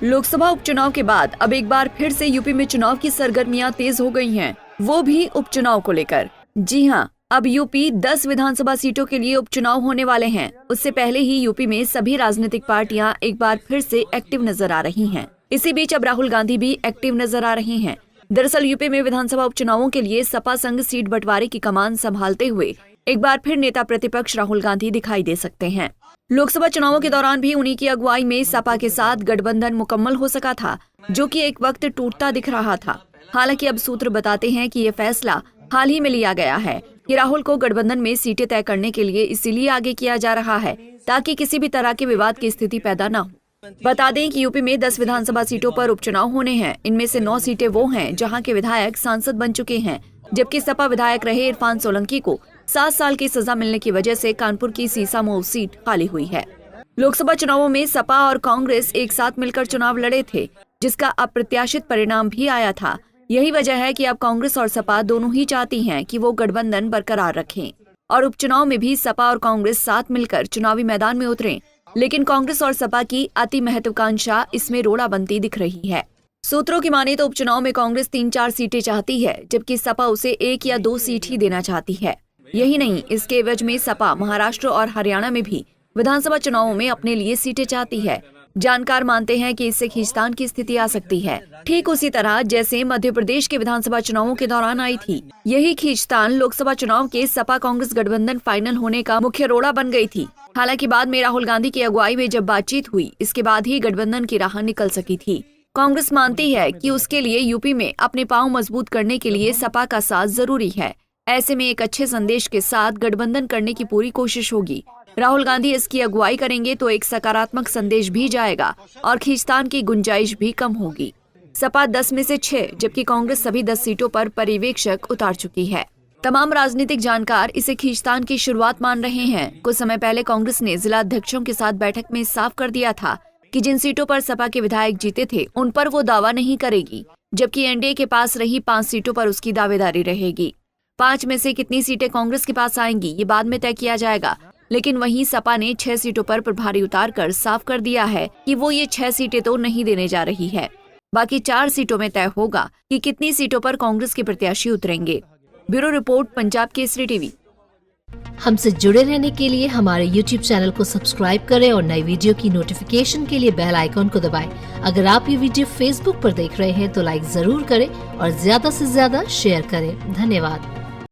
लोकसभा उपचुनाव के बाद अब एक बार फिर से यूपी में चुनाव की सरगर्मियां तेज हो गई हैं, वो भी उपचुनाव को लेकर। जी हां, अब यूपी 10 विधानसभा सीटों के लिए उपचुनाव होने वाले हैं। उससे पहले ही यूपी में सभी राजनीतिक पार्टियां एक बार फिर से एक्टिव नजर आ रही हैं। इसी बीच अब राहुल गांधी भी एक्टिव नजर आ रहे हैं। दरअसल यूपी में विधानसभा उपचुनावों के लिए सपा संग सीट बंटवारे की कमान संभालते हुए एक बार फिर नेता प्रतिपक्ष राहुल गांधी दिखाई दे सकते हैं। लोकसभा चुनावों के दौरान भी उन्हीं की अगुवाई में सपा के साथ गठबंधन मुकम्मल हो सका था, जो कि एक वक्त टूटता दिख रहा था। हालांकि अब सूत्र बताते हैं कि ये फैसला हाल ही में लिया गया है कि राहुल को गठबंधन में सीटें तय करने के लिए इसीलिए आगे किया जा रहा है ताकि किसी भी तरह के विवाद की स्थिति पैदा न हो। बता दें कि यूपी में 10 विधानसभा सीटों पर उपचुनाव होने हैं। इनमें से 9 सीटें वो हैं जहां के विधायक सांसद बन चुके हैं, जबकि सपा विधायक रहे इरफान सोलंकी को 7 साल की सजा मिलने की वजह से कानपुर की सीसामऊ सीट खाली हुई है। लोकसभा चुनावों में सपा और कांग्रेस एक साथ मिलकर चुनाव लड़े थे, जिसका अप्रत्याशित परिणाम भी आया था। यही वजह है कि अब कांग्रेस और सपा दोनों ही चाहती हैं कि वो गठबंधन बरकरार रखें और उपचुनाव में भी सपा और कांग्रेस साथ मिलकर चुनावी मैदान में उतरें। लेकिन कांग्रेस और सपा की अति महत्वाकांक्षा इसमें रोड़ा बनती दिख रही है। सूत्रों की माने तो उपचुनाव में कांग्रेस 3-4 सीटें चाहती है, जबकि सपा उसे 1 या 2 सीट ही देना चाहती है। यही नहीं, इसके एवज में सपा महाराष्ट्र और हरियाणा में भी विधानसभा चुनावों में अपने लिए सीटें चाहती है। जानकार मानते हैं कि इससे खींचतान की स्थिति आ सकती है, ठीक उसी तरह जैसे मध्य प्रदेश के विधानसभा चुनावों के दौरान आई थी। यही खींचतान लोकसभा चुनाव के सपा कांग्रेस गठबंधन फाइनल होने का मुख्य रोड़ा बन गई थी। हालांकि बाद में राहुल गांधी की अगुवाई में जब बातचीत हुई, इसके बाद ही गठबंधन की राह निकल सकी थी। कांग्रेस मानती है कि उसके लिए यूपी में अपने पांव मजबूत करने के लिए सपा का साथ जरूरी है। ऐसे में एक अच्छे संदेश के साथ गठबंधन करने की पूरी कोशिश होगी। राहुल गांधी इसकी अगुवाई करेंगे तो एक सकारात्मक संदेश भी जाएगा और खींचतान की गुंजाइश भी कम होगी। सपा 10 में से 6, जबकि कांग्रेस सभी 10 सीटों पर पर्यवेक्षक उतार चुकी है। तमाम राजनीतिक जानकार इसे खींचतान की शुरुआत मान रहे हैं। कुछ समय पहले कांग्रेस ने जिला अध्यक्षों के साथ बैठक में साफ कर दिया था कि जिन सीटों पर सपा के विधायक जीते थे उन पर वो दावा नहीं करेगी, जबकि एनडीए के पास रही 5 सीटों पर उसकी दावेदारी रहेगी। 5 में से कितनी सीटें कांग्रेस के पास आएंगी ये बाद में तय किया जाएगा। लेकिन वहीं सपा ने 6 सीटों पर प्रभारी उतारकर साफ कर दिया है कि वो ये 6 सीटें तो नहीं देने जा रही है। बाकी 4 सीटों में तय होगा कि कितनी सीटों पर कांग्रेस के प्रत्याशी उतरेंगे। Bureau report, Punjab Kesari TV. हमसे जुड़े रहने के लिए हमारे YouTube चैनल को सब्सक्राइब करें और नई वीडियो की नोटिफिकेशन के लिए बेल आइकॉन को दबाएं। अगर आप ये वीडियो Facebook पर देख रहे हैं तो लाइक जरूर करें और ज्यादा से ज्यादा शेयर करें। धन्यवाद।